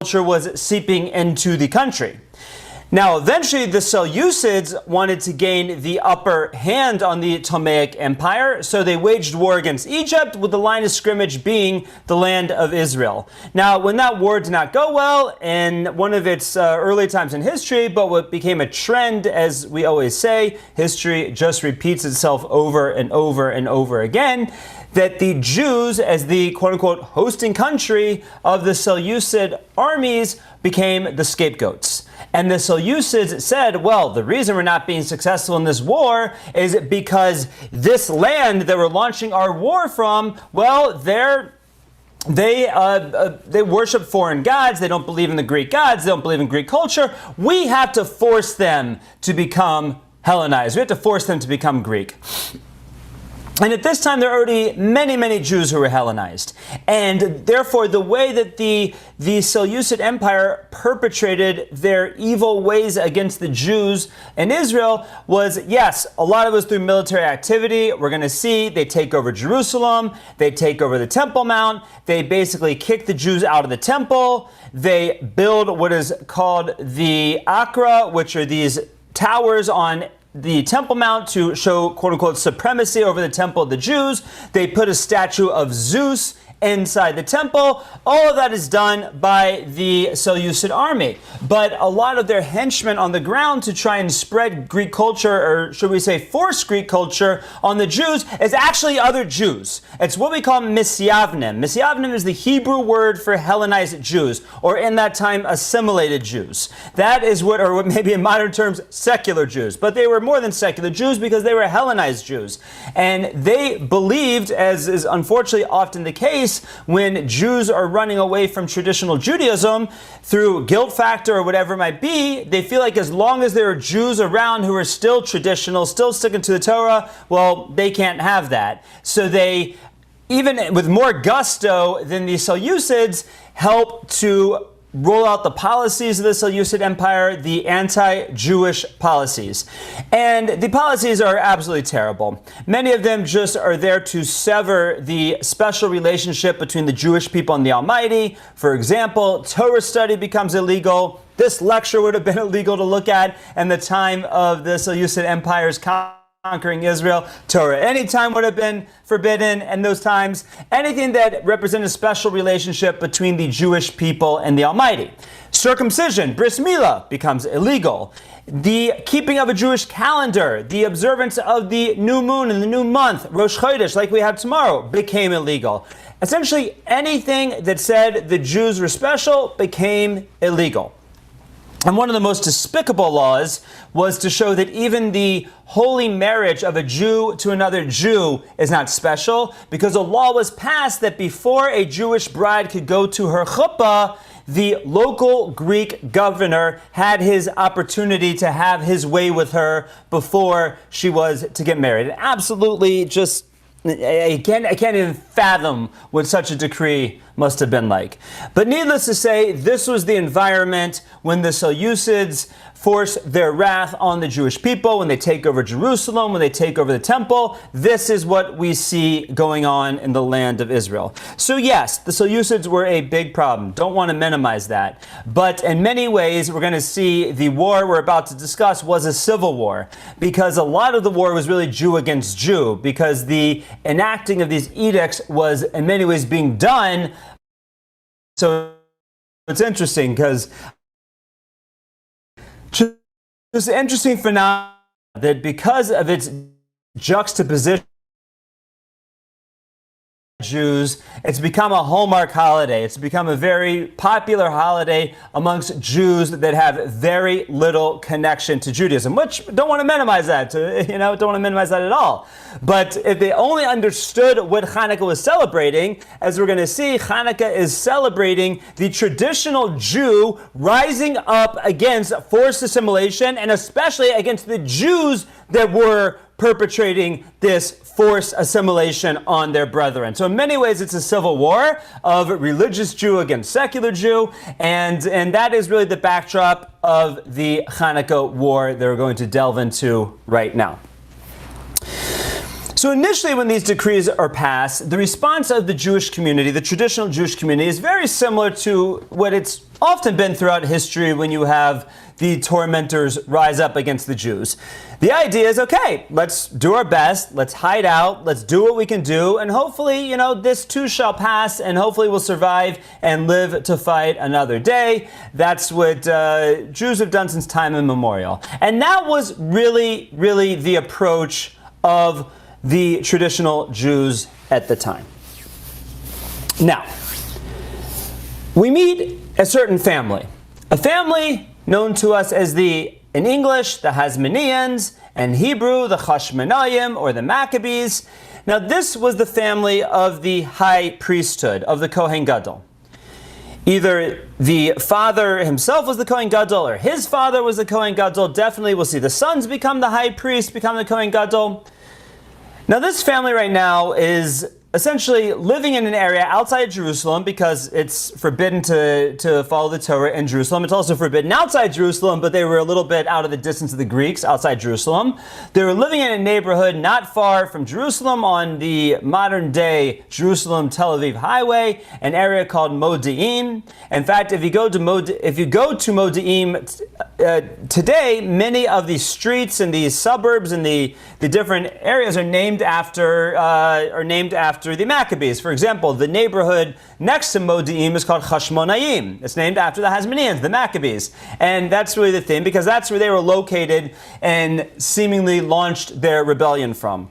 culture was seeping into the country. Now, eventually, the Seleucids wanted to gain the upper hand on the Ptolemaic Empire, so they waged war against Egypt, with the line of scrimmage being the land of Israel. Now, when that war did not go well in one of its early times in history, but what became a trend, as we always say, history just repeats itself over and over and over again, that the Jews, as the quote-unquote hosting country of the Seleucid armies, became the scapegoats. And the Seleucids said, well, the reason we're not being successful in this war is because this land that we're launching our war from, well, they worship foreign gods. They don't believe in the Greek gods. They don't believe in Greek culture. We have to force them to become Hellenized. We have to force them to become Greek. And at this time, there are already many, many Jews who were Hellenized. And therefore, the way that the Seleucid Empire perpetrated their evil ways against the Jews in Israel was, yes, a lot of it was through military activity. We're going to see they take over Jerusalem. They take over the Temple Mount. They basically kick the Jews out of the temple. They build what is called the Akra, which are these towers on the Temple Mount to show, quote-unquote, supremacy over the temple of the Jews. They put a statue of Zeus inside the temple. All of that is done by the Seleucid army. But a lot of their henchmen on the ground to try and spread Greek culture, or should we say force Greek culture on the Jews, is actually other Jews. It's what we call Misyavnim. Misyavnim is the Hebrew word for Hellenized Jews, or in that time, assimilated Jews. That is what, or what maybe in modern terms, secular Jews. But they were more than secular Jews because they were Hellenized Jews. And they believed, as is unfortunately often the case, when Jews are running away from traditional Judaism through guilt factor or whatever it might be, they feel like as long as there are Jews around who are still traditional, still sticking to the Torah, well, they can't have that. So they, even with more gusto than the Seleucids, help to roll out the policies of the Seleucid Empire, the anti-Jewish policies. And the policies are absolutely terrible. Many of them just are there to sever the special relationship between the Jewish people and the Almighty. For example, Torah study becomes illegal. This lecture would have been illegal to look at in the time of the Seleucid Empire's conquering Israel. Torah anytime would have been forbidden in those times. Anything that represented a special relationship between the Jewish people and the Almighty. Circumcision, bris milah, becomes illegal. The keeping of a Jewish calendar, the observance of the new moon and the new month, Rosh Chodesh, like we have tomorrow, became illegal. Essentially, anything that said the Jews were special became illegal. And one of the most despicable laws was to show that even the holy marriage of a Jew to another Jew is not special, because a law was passed that before a Jewish bride could go to her chuppah, the local Greek governor had his opportunity to have his way with her before she was to get married. Absolutely just, I can't even fathom what such a decree must have been like. But needless to say, this was the environment when the Seleucids force their wrath on the Jewish people, when they take over Jerusalem, when they take over the temple. This is what we see going on in the land of Israel. So yes, the Seleucids were a big problem. Don't want to minimize that. But in many ways, we're going to see the war we're about to discuss was a civil war, because a lot of the war was really Jew against Jew, because the enacting of these edicts was in many ways being done. So it's interesting because just an interesting phenomenon that because of its juxtaposition Jews, it's become a hallmark holiday. It's become a very popular holiday amongst Jews that have very little connection to Judaism, which don't want to minimize that, don't want to minimize that at all. But if they only understood what Chanukah was celebrating, as we're going to see, Chanukah is celebrating the traditional Jew rising up against forced assimilation, and especially against the Jews that were perpetrating this forced assimilation on their brethren. So in many ways, it's a civil war of religious Jew against secular Jew, and that is really the backdrop of the Chanukah war that we're going to delve into right now. So initially when these decrees are passed, the response of the Jewish community, the traditional Jewish community, is very similar to what it's often been throughout history when you have the tormentors rise up against the Jews. The idea is, okay, let's do our best, let's hide out, let's do what we can do, and hopefully, this too shall pass, and hopefully we'll survive and live to fight another day. That's what Jews have done since time immemorial. And that was really, really the approach of the traditional Jews at the time. Now, we meet a certain family. A family known to us as in English, the Hasmoneans, and Hebrew, the Hashmonayim, or the Maccabees. Now, this was the family of the high priesthood, of the Kohen Gadol. Either the father himself was the Kohen Gadol, or his father was the Kohen Gadol. Definitely, we'll see the sons become the high priest, become the Kohen Gadol. Now, this family right now is essentially living in an area outside Jerusalem because it's forbidden to follow the Torah in Jerusalem. It's also forbidden outside Jerusalem, but they were a little bit out of the distance of the Greeks outside Jerusalem. They were living in a neighborhood not far from Jerusalem on the modern-day Jerusalem-Tel Aviv highway, an area called Modi'in. In fact, if you go to Modi'in today, many of the streets in these suburbs and the different areas are named after the Maccabees. For example, the neighborhood next to Modi'in is called Hashmonayim. It's named after the Hasmoneans, the Maccabees. And that's really the thing, because that's where they were located and seemingly launched their rebellion from.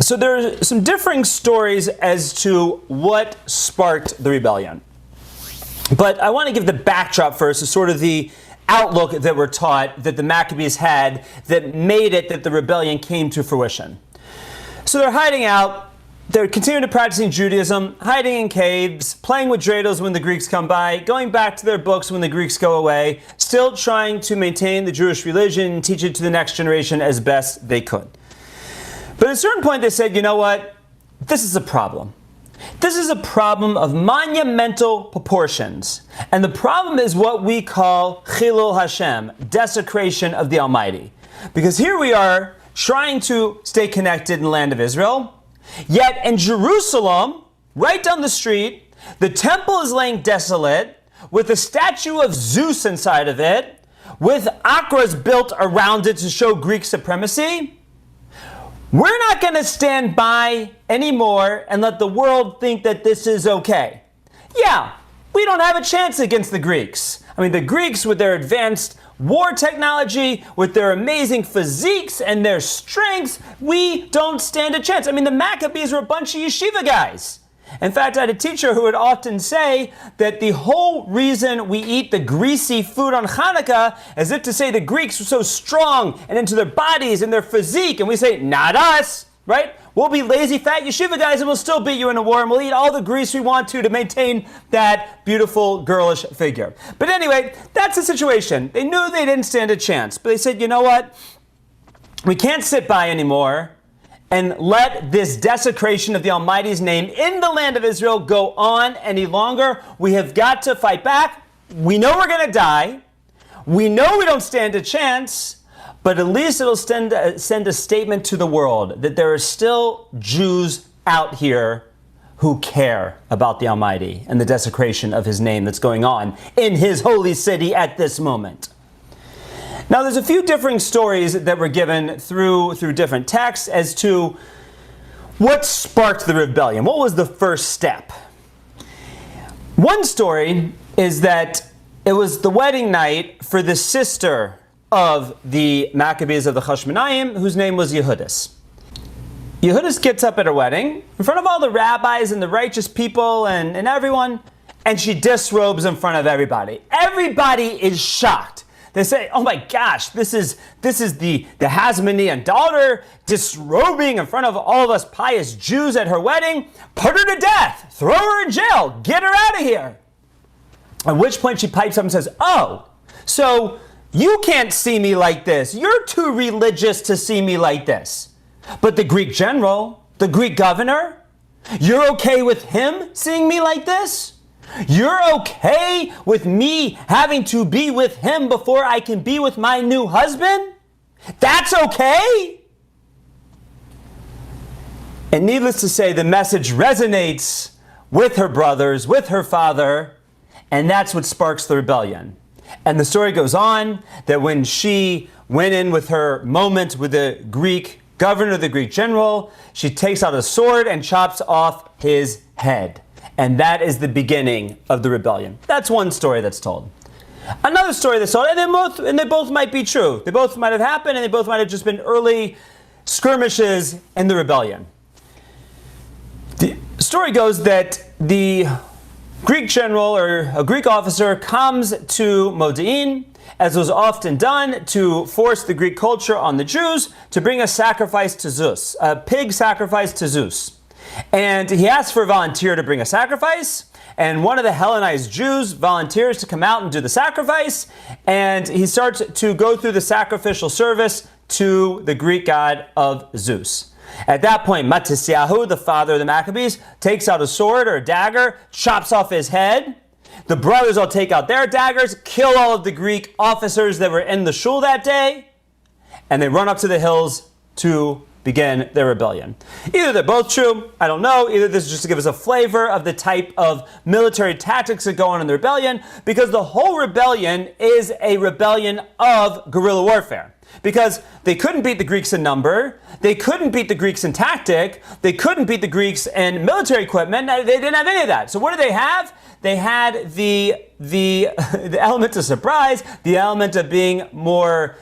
So there are some differing stories as to what sparked the rebellion. But I want to give the backdrop first, as sort of the outlook that we're taught that the Maccabees had that made it that the rebellion came to fruition. So they're hiding out, they're continuing to practicing Judaism, hiding in caves, playing with dreidels when the Greeks come by, going back to their books when the Greeks go away, still trying to maintain the Jewish religion and teach it to the next generation as best they could. But at a certain point they said, you know what, this is a problem. This is a problem of monumental proportions. And the problem is what we call Chilul Hashem, desecration of the Almighty. Because here we are trying to stay connected in the land of Israel, yet in Jerusalem, right down the street, the temple is laying desolate, with a statue of Zeus inside of it, with akras built around it to show Greek supremacy. We're not going to stand by anymore and let the world think that this is okay. Yeah, we don't have a chance against the Greeks. I mean, the Greeks with their advanced war technology, with their amazing physiques and their strengths, we don't stand a chance. I mean, the Maccabees were a bunch of yeshiva guys. In fact, I had a teacher who would often say that the whole reason we eat the greasy food on Chanukah is if to say the Greeks were so strong and into their bodies and their physique, and we say, not us, right? We'll be lazy, fat yeshiva guys and we'll still beat you in a war and we'll eat all the grease we want to maintain that beautiful, girlish figure. But anyway, that's the situation. They knew they didn't stand a chance, but they said, you know what? We can't sit by anymore and let this desecration of the Almighty's name in the land of Israel go on any longer. We have got to fight back. We know we're going to die. We know we don't stand a chance, but at least it'll send a statement to the world that there are still Jews out here who care about the Almighty and the desecration of his name that's going on in his holy city at this moment. Now, there's a few differing stories that were given through different texts as to what sparked the rebellion. What was the first step? One story is that it was the wedding night for the sister of the Maccabees of the Hashmonayim, whose name was Yehudis. Yehudis gets up at her wedding in front of all the rabbis and the righteous people and everyone, and she disrobes in front of everybody. Everybody is shocked. They say, oh my gosh, this is the Hasmonean daughter disrobing in front of all of us pious Jews at her wedding. Put her to death. Throw her in jail. Get her out of here. At which point she pipes up and says, oh, so you can't see me like this. You're too religious to see me like this. But the Greek general, the Greek governor, you're okay with him seeing me like this? You're okay with me having to be with him before I can be with my new husband? That's okay? And needless to say, the message resonates with her brothers, with her father, and that's what sparks the rebellion. And the story goes on that when she went in with her moment with the Greek governor, the Greek general, she takes out a sword and chops off his head. And that is the beginning of the rebellion. That's one story that's told. Another story that's told, and they both might be true. They both might have happened, and they both might have just been early skirmishes in the rebellion. The story goes that the Greek general or a Greek officer comes to Modi'in, as was often done, to force the Greek culture on the Jews to bring a sacrifice to Zeus, a pig sacrifice to Zeus. And he asks for a volunteer to bring a sacrifice, and one of the Hellenized Jews volunteers to come out and do the sacrifice, and he starts to go through the sacrificial service to the Greek god of Zeus. At that point, Matisyahu, the father of the Maccabees, takes out a sword or a dagger, chops off his head. The brothers all take out their daggers, kill all of the Greek officers that were in the shul that day, and they run up to the hills to begin their rebellion. Either they're both true, I don't know. Either this is just to give us a flavor of the type of military tactics that go on in the rebellion, because the whole rebellion is a rebellion of guerrilla warfare. Because they couldn't beat the Greeks in number, they couldn't beat the Greeks in tactic, they couldn't beat the Greeks in military equipment, they didn't have any of that. So what do they have? They had the element of surprise, the element of being more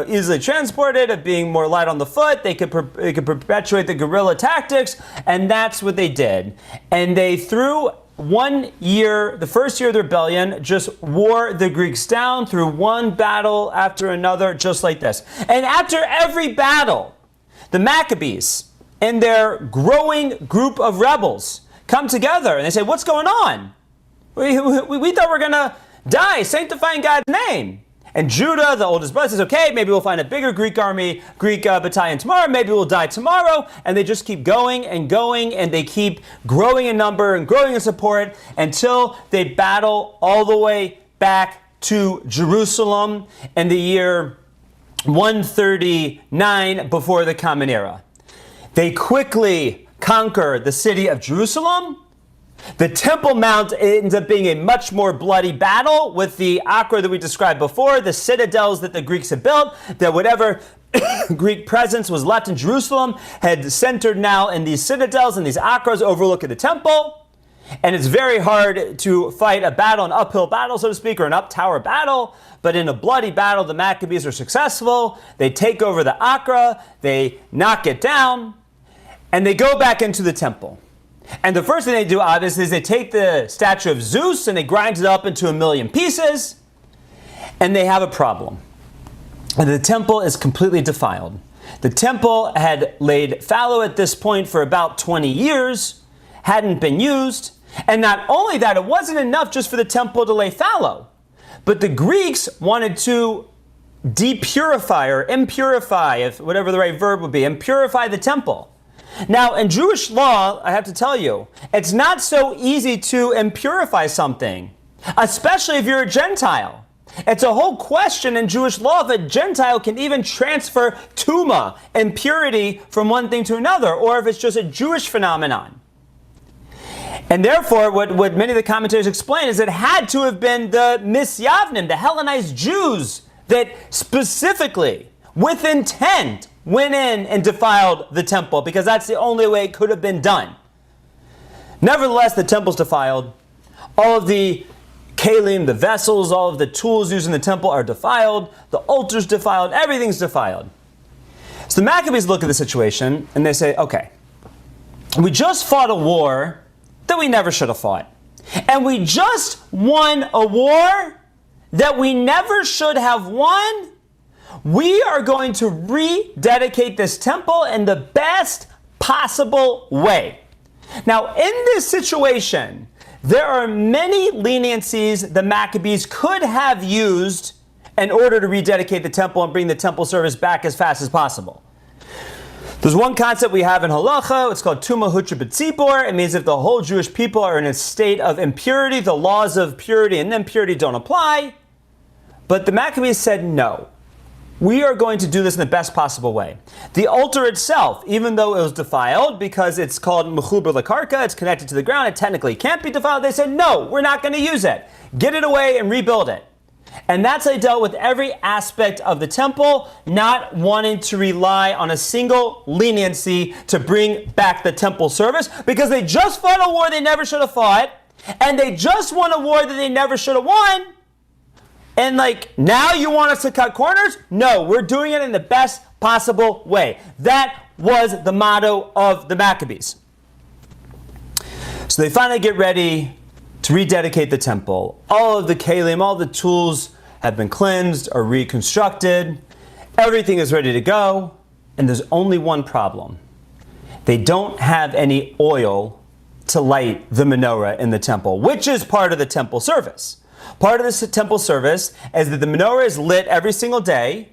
easily transported, of being more light on the foot. They could perpetuate the guerrilla tactics, and that's what they did. And they threw 1 year, the first year of the rebellion, just wore the Greeks down through one battle after another, just like this. And after every battle, the Maccabees and their growing group of rebels come together and they say, what's going on? We thought we were going to die sanctifying God's name. And Judah, the oldest brother, says, okay, maybe we'll find a bigger Greek army, Greek battalion tomorrow. Maybe we'll die tomorrow. And they just keep going, and they keep growing in number and growing in support until they battle all the way back to Jerusalem in the year 139 before the Common Era. They quickly conquer the city of Jerusalem. The Temple Mount ends up being a much more bloody battle with the Acra that we described before, the citadels that the Greeks had built, that whatever Greek presence was left in Jerusalem had centered now in these citadels and these Acras overlooking the temple. And it's very hard to fight a battle, an uphill battle, so to speak, or an up-tower battle. But in a bloody battle, the Maccabees are successful. They take over the Acra, they knock it down, and they go back into the temple. And the first thing they do, obviously, is they take the statue of Zeus and they grind it up into 1,000,000 pieces. And they have a problem. And the temple is completely defiled. The temple had laid fallow at this point for about 20 years, hadn't been used. And not only that, it wasn't enough just for the temple to lay fallow. But the Greeks wanted to depurify or impurify, if whatever the right verb would be, impurify the temple. Now, in Jewish law, I have to tell you, it's not so easy to impurify something, especially if you're a Gentile. It's a whole question in Jewish law if a Gentile can even transfer tuma, impurity, from one thing to another, or if it's just a Jewish phenomenon. And therefore, what many of the commentators explain is it had to have been the Misyavnim, the Hellenized Jews, that specifically, with intent, went in and defiled the temple, because that's the only way it could have been done. Nevertheless, the temple's defiled. All of the kalim, the vessels, all of the tools used in the temple are defiled. The altar's defiled. Everything's defiled. So the Maccabees look at the situation and they say, okay, we just fought a war that we never should have fought. And we just won a war that we never should have won. We are going to rededicate this temple in the best possible way. Now, in this situation, there are many leniencies the Maccabees could have used in order to rededicate the temple and bring the temple service back as fast as possible. There's one concept we have in halacha. It's called tuma hutra b'tzibor. It means if the whole Jewish people are in a state of impurity, the laws of purity and impurity don't apply. But the Maccabees said no. we are going to do this in the best possible way. The altar itself, even though it was defiled, because it's called mechuber lekarka, it's connected to the ground, it technically can't be defiled, they said, no, we're not going to use it. Get it away and rebuild it. And that's how they dealt with every aspect of the temple, not wanting to rely on a single leniency to bring back the temple service, because they just fought a war they never should have fought, and they just won a war that they never should have won. And now you want us to cut corners? No, we're doing it in the best possible way. That was the motto of the Maccabees. So they finally get ready to rededicate the temple. All of the kalim, all the tools have been cleansed or reconstructed. Everything is ready to go. And there's only one problem. They don't have any oil to light the menorah in the temple, which is part of the temple service. Part of this temple service is that the menorah is lit every single day.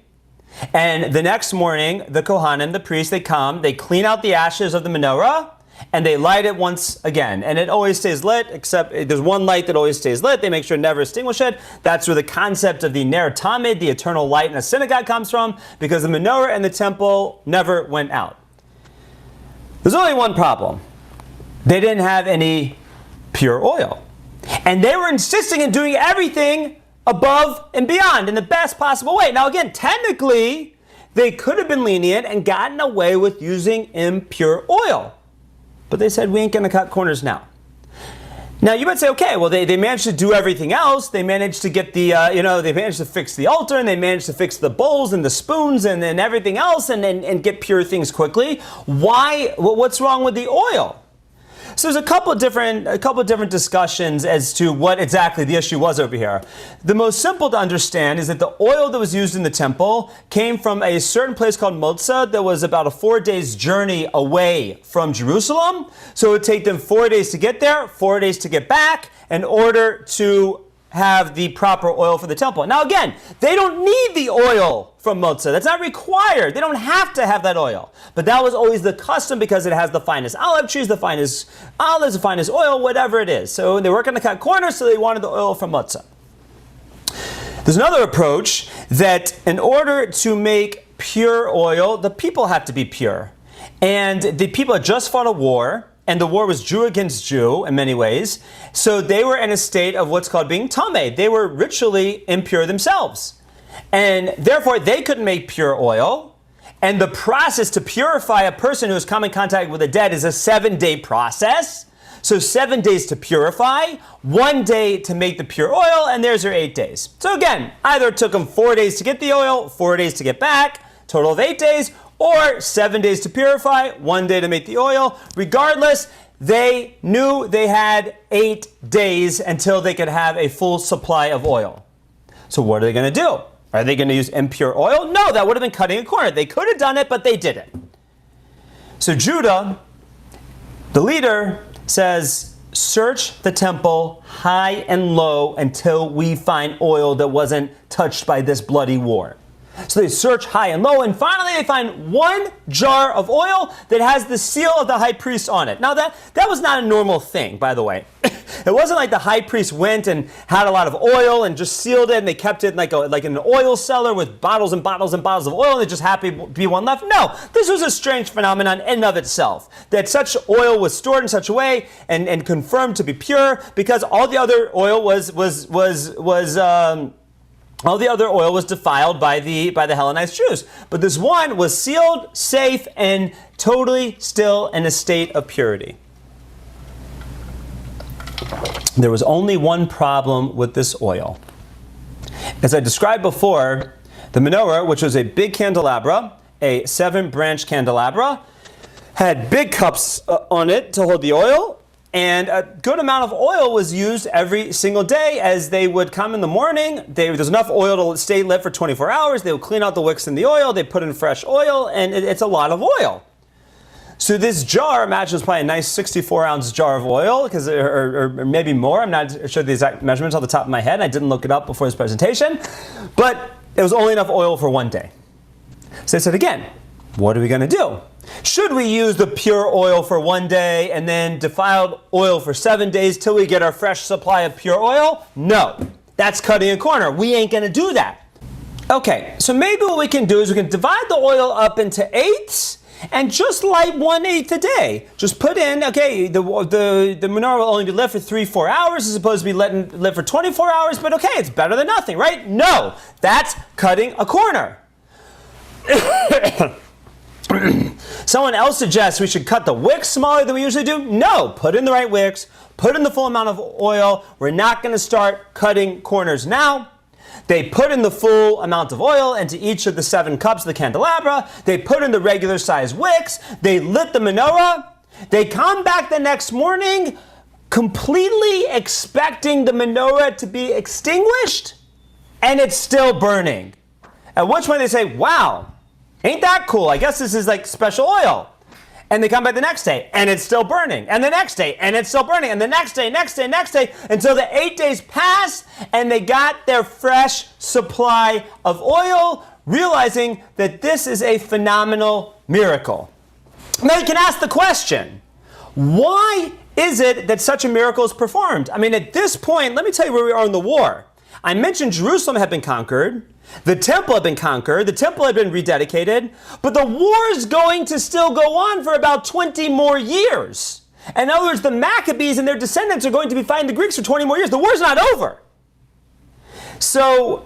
And the next morning, the Kohanim, the priests, they come, they clean out the ashes of the menorah, and they light it once again. And it always stays lit, except there's one light that always stays lit. They make sure to never extinguish it. That's where the concept of the Ner Tamid, the eternal light in a synagogue, comes from, because the menorah and the temple never went out. There's only one problem. They didn't have any pure oil. And they were insisting in doing everything above and beyond in the best possible way. Now again, technically, they could have been lenient and gotten away with using impure oil. But they said, we ain't going to cut corners now. Now you might say, okay, well they managed to do everything else. They managed to get the, they managed to fix the altar, and they managed to fix the bowls and the spoons and everything else, and get pure things quickly. Why? What's wrong with the oil? So there's a couple of different discussions as to what exactly the issue was over here. The most simple to understand is that the oil that was used in the temple came from a certain place called Motza that was about a 4 days journey away from Jerusalem. So it would take them 4 days to get there, 4 days to get back, in order to have the proper oil for the temple. Now again, they don't need the oil from Motza. That's not required. They don't have to have that oil. But that was always the custom because it has the finest olive trees, the finest olives, the finest oil, whatever it is. So they weren't going to cut corners, so they wanted the oil from Motza. There's another approach that in order to make pure oil, the people have to be pure. And the people had just fought a war, and the war was Jew against Jew in many ways. So they were in a state of what's called being tameh. They were ritually impure themselves. And therefore, they couldn't make pure oil. And the process to purify a person who has come in contact with the dead is a 7-day process. So 7 days to purify, 1 day to make the pure oil, and there's your 8 days. So again, either it took them 4 days to get the oil, 4 days to get back, total of 8 days, or 7 days to purify, 1 day to make the oil. Regardless, they knew they had 8 days until they could have a full supply of oil. So what are they going to do? Are they going to use impure oil? No, that would have been cutting a corner. They could have done it, but they didn't. So Judah, the leader, says, search the temple high and low until we find oil that wasn't touched by this bloody war. So they search high and low, and finally they find one jar of oil that has the seal of the high priest on it. Now that was not a normal thing, by the way. It wasn't like the high priest went and had a lot of oil and just sealed it, and they kept it like in an oil cellar with bottles and bottles and bottles of oil, and they just happened to be one left. No, this was a strange phenomenon in and of itself, that such oil was stored in such a way and confirmed to be pure, because all the other oil was all the other oil was defiled by the Hellenized Jews. But this one was sealed, safe, and totally still in a state of purity. There was only one problem with this oil. As I described before, the menorah, which was a big candelabra, a 7-branch candelabra, had big cups on it to hold the oil, and a good amount of oil was used every single day. As they would come in the morning, there's enough oil to stay lit for 24 hours. They would clean out the wicks in the oil. They put in fresh oil, and it's a lot of oil. So this jar, imagine it's probably a nice 64-ounce jar of oil, or maybe more. I'm not sure the exact measurements off the top of my head. I didn't look it up before this presentation. But it was only enough oil for 1 day. So they said again, what are we going to do? Should we use the pure oil for 1 day and then defiled oil for 7 days till we get our fresh supply of pure oil? No, that's cutting a corner. We ain't going to do that. Okay, so maybe what we can do is we can divide the oil up into eighths and just light 1/8 a day. Just put in, okay, the menorah will only be lit for 3-4 hours as opposed to be lit for 24 hours, but okay, it's better than nothing, right? No, that's cutting a corner. Someone else suggests we should cut the wicks smaller than we usually do. No, put in the right wicks, put in the full amount of oil. We're not going to start cutting corners now. They put in the full amount of oil into each of the 7 cups of the candelabra. They put in the regular size wicks. They lit the menorah. They come back the next morning completely expecting the menorah to be extinguished, and it's still burning. At which point they say, wow, ain't that cool? I guess this is like special oil. And they come back the next day, and it's still burning. And the next day, and it's still burning. And the next day, until the 8 days pass, and they got their fresh supply of oil, realizing that this is a phenomenal miracle. Now you can ask the question, why is it that such a miracle is performed? I mean, at this point, let me tell you where we are in the war. I mentioned Jerusalem had been conquered. The temple had been conquered. The temple had been rededicated. But the war is going to still go on for about 20 more years. In other words, the Maccabees and their descendants are going to be fighting the Greeks for 20 more years. The war's not over. So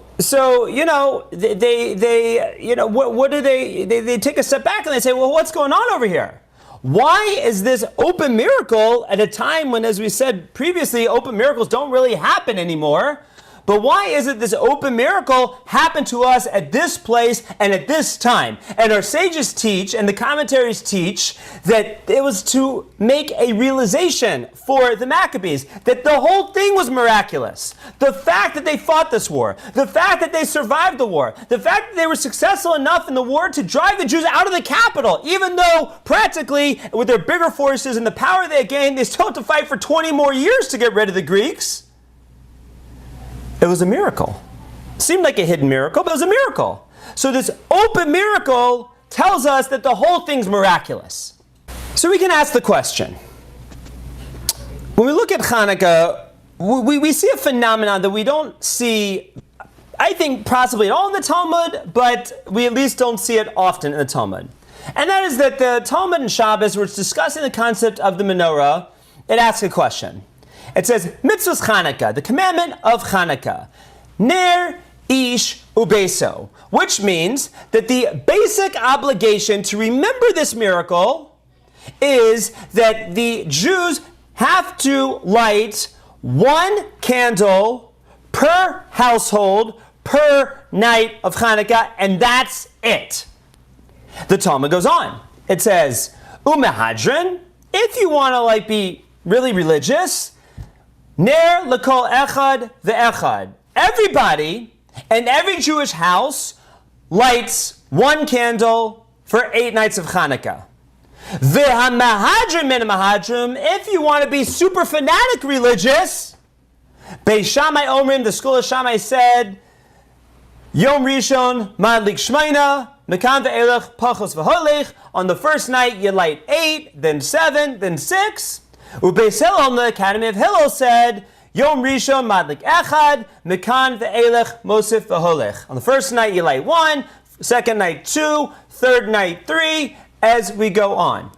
you know, what do they take a step back and they say, well, what's going on over here? Why is this open miracle at a time when, as we said previously, open miracles don't really happen anymore? But why is it this open miracle happened to us at this place and at this time? And our sages teach, and the commentaries teach, that it was to make a realization for the Maccabees that the whole thing was miraculous. The fact that they fought this war, the fact that they survived the war, the fact that they were successful enough in the war to drive the Jews out of the capital, even though practically with their bigger forces and the power they had gained, they still had to fight for 20 more years to get rid of the Greeks. It was a miracle. Seemed like a hidden miracle, but it was a miracle. So this open miracle tells us that the whole thing's miraculous. So we can ask the question. When we look at Chanukah, we see a phenomenon that we don't see, I think, possibly at all in the Talmud, but we at least don't see it often in the Talmud. And that is that the Talmud in Shabbos, where it's discussing the concept of the menorah, it asks a question. It says, Mitzvahs Chanukah, the commandment of Chanukah, Ner, Ish, Ubeso, which means that the basic obligation to remember this miracle is that the Jews have to light 1 candle per household per night of Chanukah, and that's it. The Talmud goes on. It says, Umehadrin, if you want to be really religious, Ner lekol echad ve'echad. Everybody in every Jewish house lights 1 candle for 8 nights of Chanukah. Ve'hamahadrim min mahadrim. If you want to be super fanatic religious, Beis Shammai Omrim, the school of Shammai said, Yom Rishon madlik shmeina, mekan ve'elech pachos v'holech. On the first night you light 8, then 7, then 6. Ubeis Hillel, the Academy of Hillel, said, Yom Rishon madlik echad, mekan ve'elech mosif v'holech. On the first night you light 1, second night 2, third night 3, as we go on.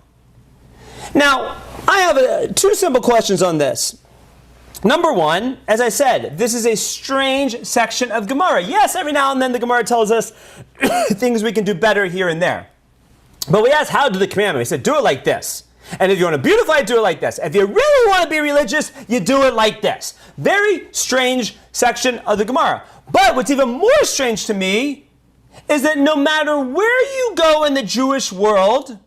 Now, I have 2 simple questions on this. Number 1, as I said, this is a strange section of Gemara. Yes, every now and then the Gemara tells us things we can do better here and there. But we asked, how do the commandment? We said, do it like this. And if you want to beautify it, do it like this. If you really want to be religious, you do it like this. Very strange section of the Gemara. But what's even more strange to me is that no matter where you go in the Jewish world,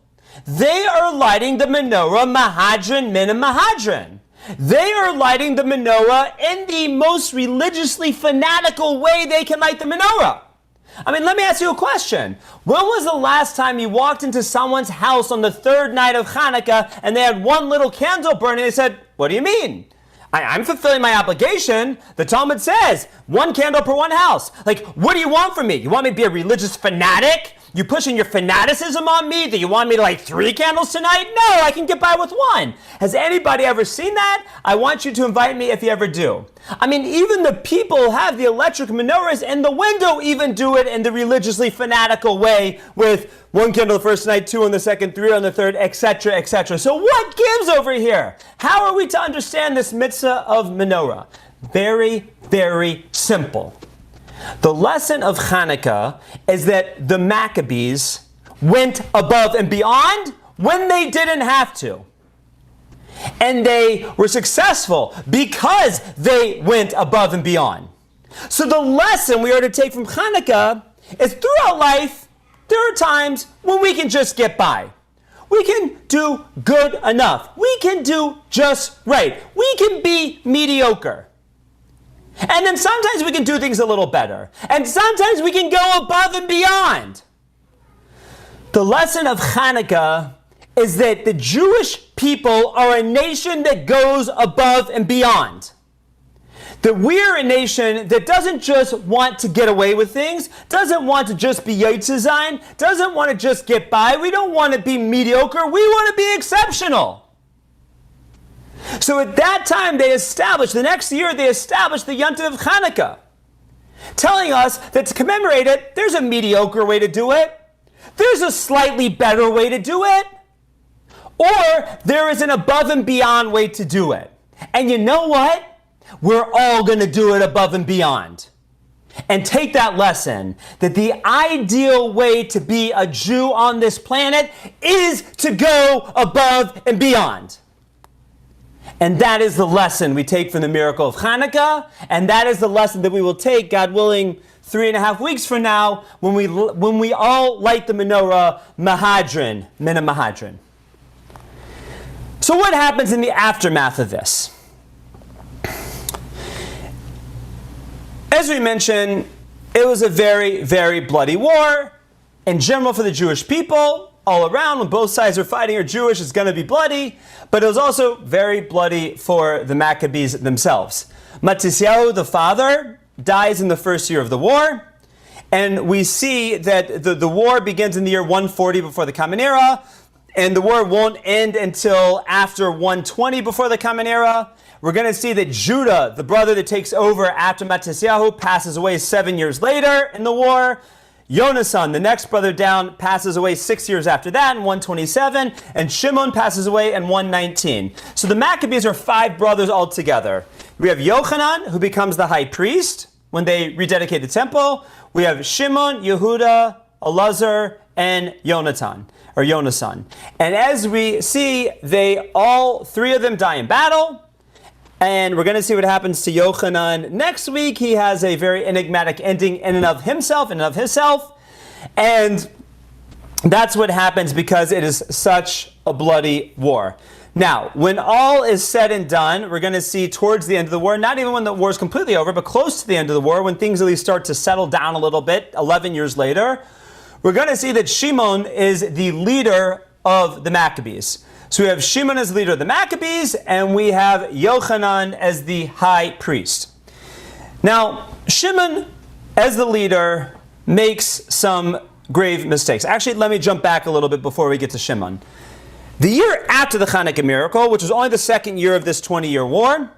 they are lighting the menorah mahadrin min mahadrin. They are lighting the menorah in the most religiously fanatical way they can light the menorah. I mean, let me ask you a question. When was the last time you walked into someone's house on the 3rd night of Chanukah and they had 1 little candle burning? They said, what do you mean? I'm fulfilling my obligation. The Talmud says 1 candle per 1 house. What do you want from me? You want me to be a religious fanatic You pushing your fanaticism on me that you want me to light 3 candles tonight? No, I can get by with 1. Has anybody ever seen that? I want you to invite me if you ever do. I mean, even the people have the electric menorahs, and the window even do it in the religiously fanatical way with 1 candle the first night, 2 on the second, 3 on the third, etc., etc. So what gives over here? How are we to understand this mitzvah of menorah? Very, very simple. The lesson of Chanukah is that the Maccabees went above and beyond when they didn't have to. And they were successful because they went above and beyond. So the lesson we are to take from Chanukah is throughout life, there are times when we can just get by. We can do good enough. We can do just right. We can be mediocre. And then sometimes we can do things a little better. And sometimes we can go above and beyond. The lesson of Chanukah is that the Jewish people are a nation that goes above and beyond. That we're a nation that doesn't just want to get away with things, doesn't want to just be Yitzhak, doesn't want to just get by. We don't want to be mediocre. We want to be exceptional. So at that time, the next year, they established the Untitled Chanukah, telling us that to commemorate it, there's a mediocre way to do it, there's a slightly better way to do it, or there is an above and beyond way to do it. And you know what? We're all going to do it above and beyond. And take that lesson that the ideal way to be a Jew on this planet is to go above and beyond. And that is the lesson we take from the miracle of Chanukah, and that is the lesson that we will take, God willing, 3.5 weeks from now, when we all light the menorah, Mahadran, Mina Mahadran. So what happens in the aftermath of this? As we mentioned, it was a very, very bloody war. In general, for the Jewish people, all around, when both sides are fighting or Jewish, it's going to be bloody. But it was also very bloody for the Maccabees themselves. Matisyahu, the father, dies in the first year of the war. And we see that the war begins in the year 140 before the Common Era. And the war won't end until after 120 before the Common Era. We're going to see that Judah, the brother that takes over after Matisyahu, passes away 7 years later in the war. Yonasan, the next brother down, passes away 6 years after that in 127. And Shimon passes away in 119. So the Maccabees are 5 brothers altogether. We have Yochanan, who becomes the high priest when they rededicate the temple. We have Shimon, Yehuda, Elazar, and Yonasan. And as we see, all 3 of them die in battle. And we're going to see what happens to Yochanan next week. He has a very enigmatic ending in and of himself. And that's what happens because it is such a bloody war. Now, when all is said and done, we're going to see towards the end of the war, not even when the war is completely over, but close to the end of the war, when things at least start to settle down a little bit, 11 years later, we're going to see that Shimon is the leader of the Maccabees. So we have Shimon as the leader of the Maccabees, and we have Yochanan as the high priest. Now, Shimon, as the leader, makes some grave mistakes. Actually, let me jump back a little bit before we get to Shimon. The year after the Chanukah miracle, which was only the second year of this 20-year war,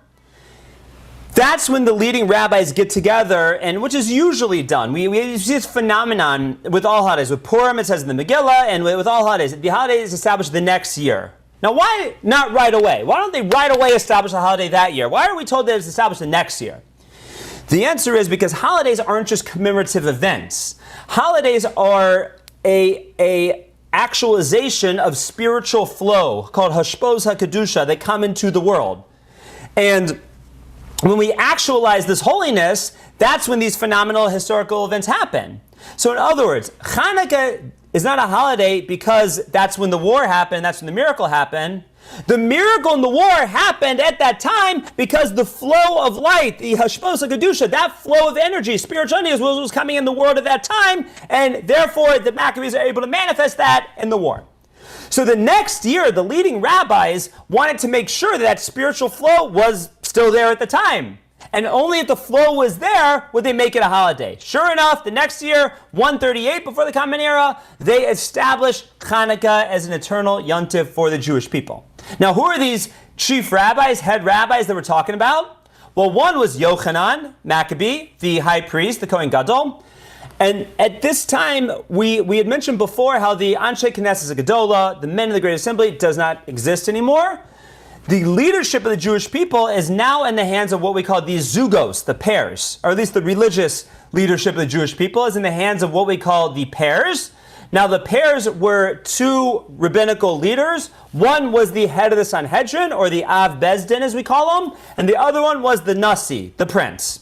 that's when the leading rabbis get together, and which is usually done. We see this phenomenon with all holidays. With Purim, it says in the Megillah, and with all holidays, the holiday is established the next year. Now, why not right away? Why don't they right away establish a holiday that year? Why are we told that it's established the next year? The answer is because holidays aren't just commemorative events. Holidays are a actualization of spiritual flow called hashpos hakadusha that come into the world. And when we actualize this holiness, that's when these phenomenal historical events happen. So in other words, Chanukah is not a holiday because that's when the war happened, that's when the miracle happened. The miracle and the war happened at that time because the flow of light, the hashpos hakadusha, that flow of energy, spiritual energy was coming in the world at that time, and therefore the Maccabees are able to manifest that in the war. So the next year, the leading rabbis wanted to make sure that spiritual flow was still there at the time. and only if the flow was there would they make it a holiday. Sure enough, the next year, 138 before the Common Era, they established Chanukah as an eternal yontif for the Jewish people. Now, who are these chief rabbis, head rabbis that we're talking about? Well, one was Yochanan, Maccabee, the high priest, the Kohen Gadol. And at this time, we had mentioned before how the Anshe Knesset Gedola, the men of the Great Assembly, does not exist anymore. The leadership of the Jewish people is now in the hands of what we call the zugos, the pairs, or at least the religious leadership of the Jewish people is in the hands of what we call the pairs. Now, the pairs were two rabbinical leaders. One was the head of the Sanhedrin, or the Av Bezdin, as we call them, and the other one was the Nasi, the prince.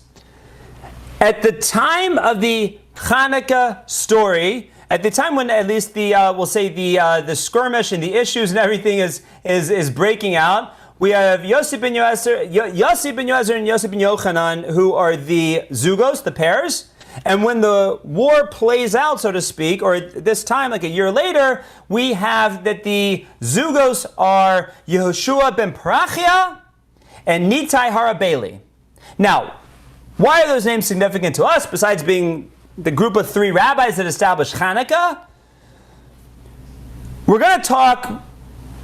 At the time of the Chanukah story, at the time when at least the we'll say the skirmish and the issues and everything is breaking out, we have Yossi ben Yoezer and Yossi ben Yochanan, who are the zugos, the pairs. And when the war plays out, so to speak, or this time, like a year later, we have that the zugos are Yehoshua ben Parachia and Nitai Harabeli. Now, why are those names significant to us, besides being the group of three rabbis that established Chanukah? We're going to talk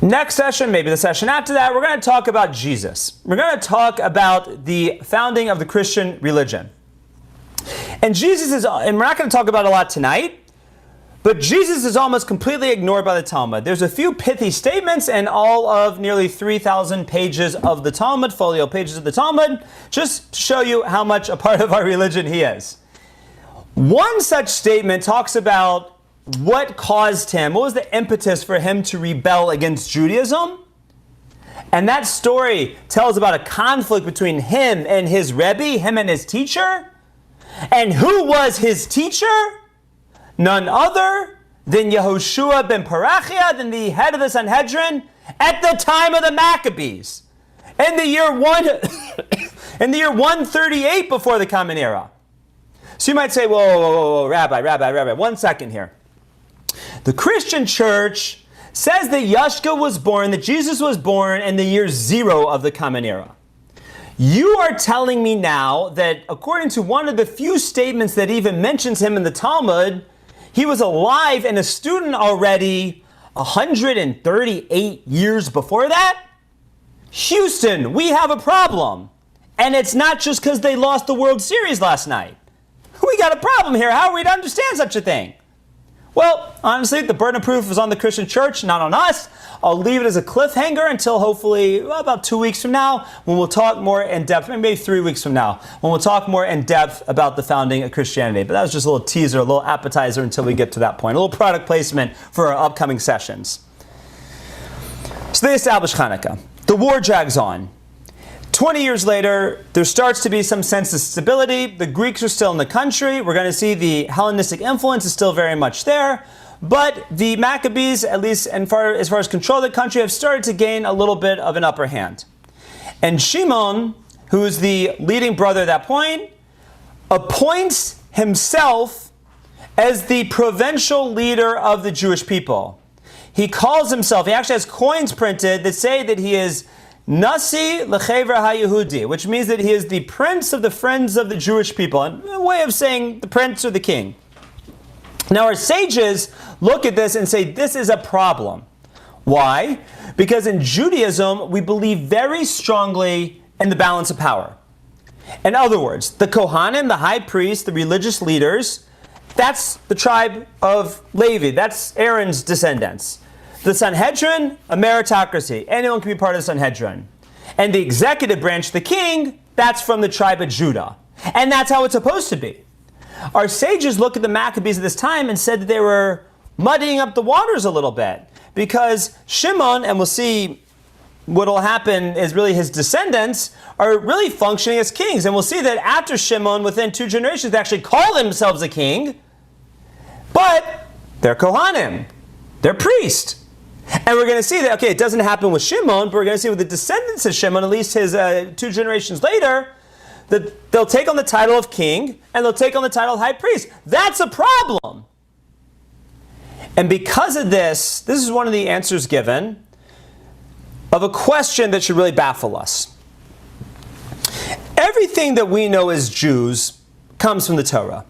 next session, maybe the session after that, we're going to talk about Jesus. We're going to talk about the founding of the Christian religion. And Jesus is, and we're not going to talk about it a lot tonight, but Jesus is almost completely ignored by the Talmud. There's a few pithy statements in all of nearly 3,000 pages of the Talmud, folio pages of the Talmud, just to show you how much a part of our religion he is. One such statement talks about what caused him, what was the impetus for him to rebel against Judaism. And that story tells about a conflict between him and his Rebbe, him and his teacher. And who was his teacher? None other than Yehoshua ben Parachia, than the head of the Sanhedrin at the time of the Maccabees, in the year 138 before the Common Era. So you might say, whoa, Rabbi, 1 second here. The Christian church says that Yashka was born, that Jesus was born in the year 0 of the Common Era. You are telling me now that according to one of the few statements that even mentions him in the Talmud, he was alive and a student already 138 years before that? Houston, we have a problem. And it's not just because they lost the World Series last night. We got a problem here. How are we to understand such a thing? Well, honestly, the burden of proof is on the Christian church, not on us. I'll leave it as a cliffhanger until hopefully about 2 weeks from now, when we'll talk more in depth, maybe 3 weeks from now, when we'll talk more in depth about the founding of Christianity. But that was just a little teaser, a little appetizer until we get to that point, a little product placement for our upcoming sessions. So they established Chanukah. The war drags on. 20 years later, there starts to be some sense of stability. The Greeks are still in the country. We're going to see the Hellenistic influence is still very much there. But the Maccabees, at least as far as control of the country, have started to gain a little bit of an upper hand. And Shimon, who is the leading brother at that point, appoints himself as the provincial leader of the Jewish people. He calls himself, he actually has coins printed that say that he is Nasi L'Chever HaYehudi, which means that he is the prince of the friends of the Jewish people, a way of saying the prince or the king. Now our sages look at this and say this is a problem. Why? Because in Judaism, we believe very strongly in the balance of power. In other words, the Kohanim, the high priests, the religious leaders, that's the tribe of Levi. That's Aaron's descendants. The Sanhedrin, a meritocracy. Anyone can be part of the Sanhedrin. And the executive branch, the king, that's from the tribe of Judah. And that's how it's supposed to be. Our sages look at the Maccabees at this time and said that they were muddying up the waters a little bit. Because Shimon, and we'll see what will happen is really his descendants, are really functioning as kings. And we'll see that after Shimon, within 2 generations, they actually call themselves a king. But they're Kohanim. They're priests. And we're going to see that, okay, it doesn't happen with Shimon, but we're going to see with the descendants of Shimon, at least his 2 generations later, that they'll take on the title of king and they'll take on the title of high priest. That's a problem. And because of this, this is one of the answers given of a question that should really baffle us. Everything that we know as Jews comes from the Torah.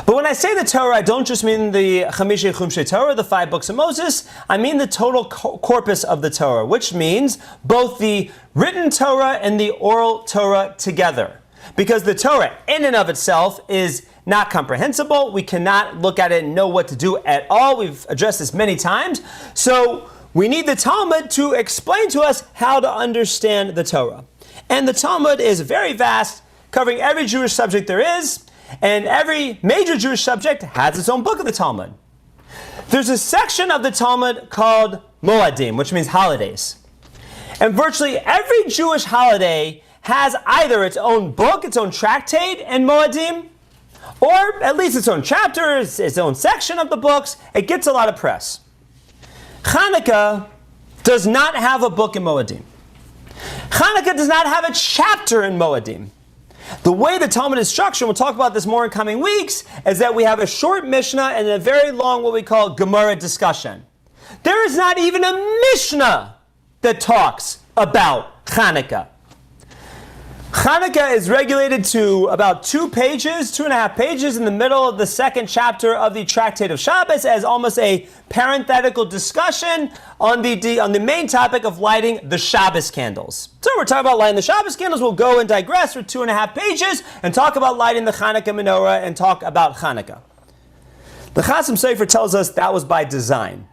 But when I say the Torah, I don't just mean the Chamisha Chumshei Torah, the 5 books of Moses. I mean the total corpus of the Torah, which means both the written Torah and the oral Torah together. Because the Torah in and of itself is not comprehensible. We cannot look at it and know what to do at all. We've addressed this many times. So we need the Talmud to explain to us how to understand the Torah. And the Talmud is very vast, covering every Jewish subject there is. And every major Jewish subject has its own book of the Talmud. There's a section of the Talmud called Moadim, which means holidays. And virtually every Jewish holiday has either its own book, its own tractate in Moadim, or at least its own chapters, its own section of the books. It gets a lot of press. Chanukah does not have a book in Moadim. Chanukah does not have a chapter in Moadim. The way the Talmud is structured, we'll talk about this more in coming weeks, is that we have a short Mishnah and a very long, what we call Gemara discussion. There is not even a Mishnah that talks about Chanukah. Chanukah is regulated to about 2.5 pages in the middle of the second chapter of the Tractate of Shabbos as almost a parenthetical discussion on the main topic of lighting the Shabbos candles. So we're talking about lighting the Shabbos candles. We'll go and digress for 2.5 pages and talk about lighting the Chanukah menorah and talk about Chanukah. The Chasam Sofer tells us that was by design.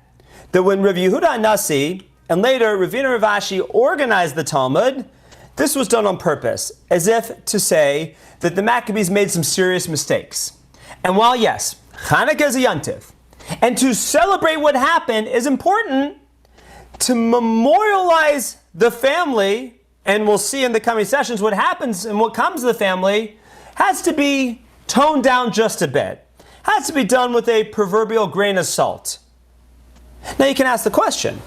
That when Rav Yehuda HaNasi and later Ravina Rav Ashi organized the Talmud, this was done on purpose, as if to say that the Maccabees made some serious mistakes. And while yes, Chanukah is a yontif, and to celebrate what happened is important, to memorialize the family, and we'll see in the coming sessions what happens and what comes to the family, has to be toned down just a bit. Has to be done with a proverbial grain of salt. Now you can ask the question,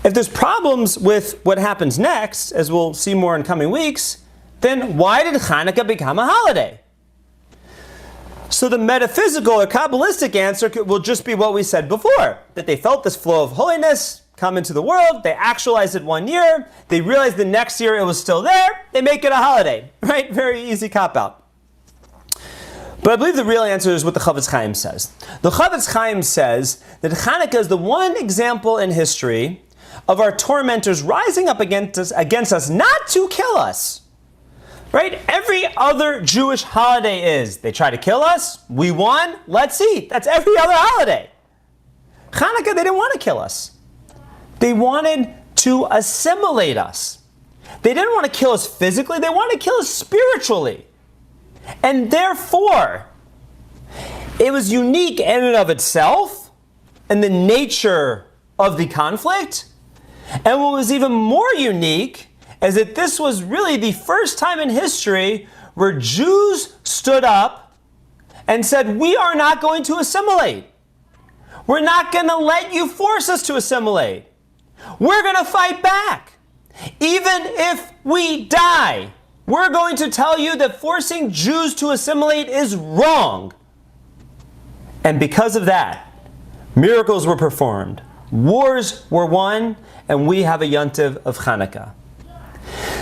if there's problems with what happens next, as we'll see more in coming weeks, then why did Chanukah become a holiday? So the metaphysical or Kabbalistic answer will just be what we said before, that they felt this flow of holiness come into the world, they actualized it one year, they realized the next year it was still there, they make it a holiday, right? Very easy cop-out. But I believe the real answer is what the Chavetz Chaim says. The Chavetz Chaim says that Chanukah is the one example in history of our tormentors rising up against us not to kill us. Right? Every other Jewish holiday is, they try to kill us, we won, let's eat. That's every other holiday. Chanukah, they didn't want to kill us. They wanted to assimilate us. They didn't want to kill us physically, they wanted to kill us spiritually. And therefore, it was unique in and of itself, and the nature of the conflict. And what was even more unique is that this was really the first time in history where Jews stood up and said, we are not going to assimilate. We're not going to let you force us to assimilate. We're going to fight back. Even if we die, we're going to tell you that forcing Jews to assimilate is wrong. And because of that, miracles were performed, wars were won, and we have a yontiv of Chanukah.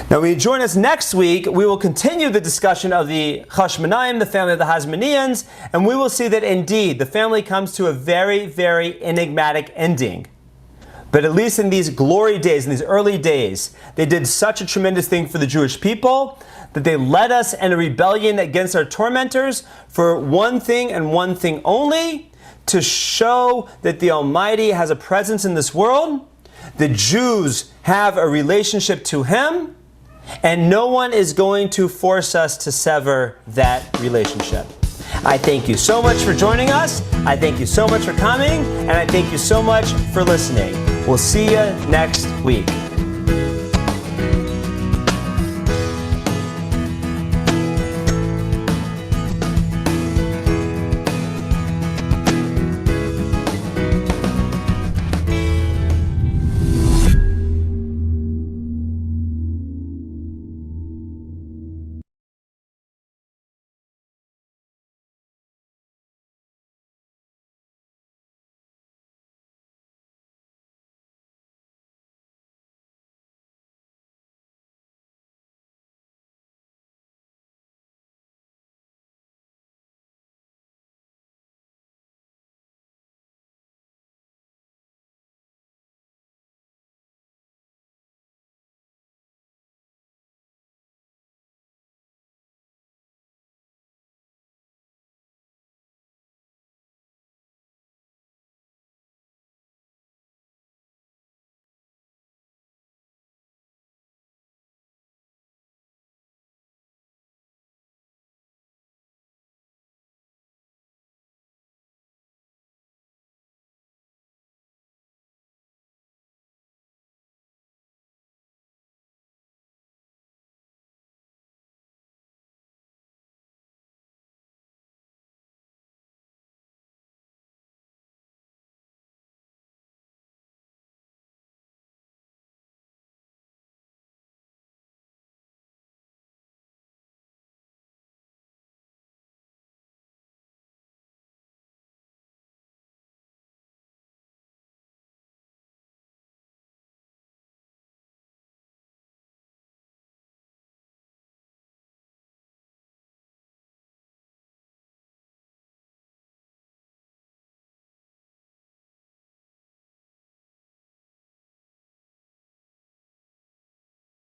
Now, when you join us next week, we will continue the discussion of the Chashmonaim, the family of the Hasmoneans, and we will see that indeed the family comes to a very, very enigmatic ending. But at least in these glory days, in these early days, they did such a tremendous thing for the Jewish people that they led us in a rebellion against our tormentors for one thing and one thing only, to show that the Almighty has a presence in this world. The Jews have a relationship to Him, and no one is going to force us to sever that relationship. I thank you so much for joining us. I thank you so much for coming, and I thank you so much for listening. We'll see you next week.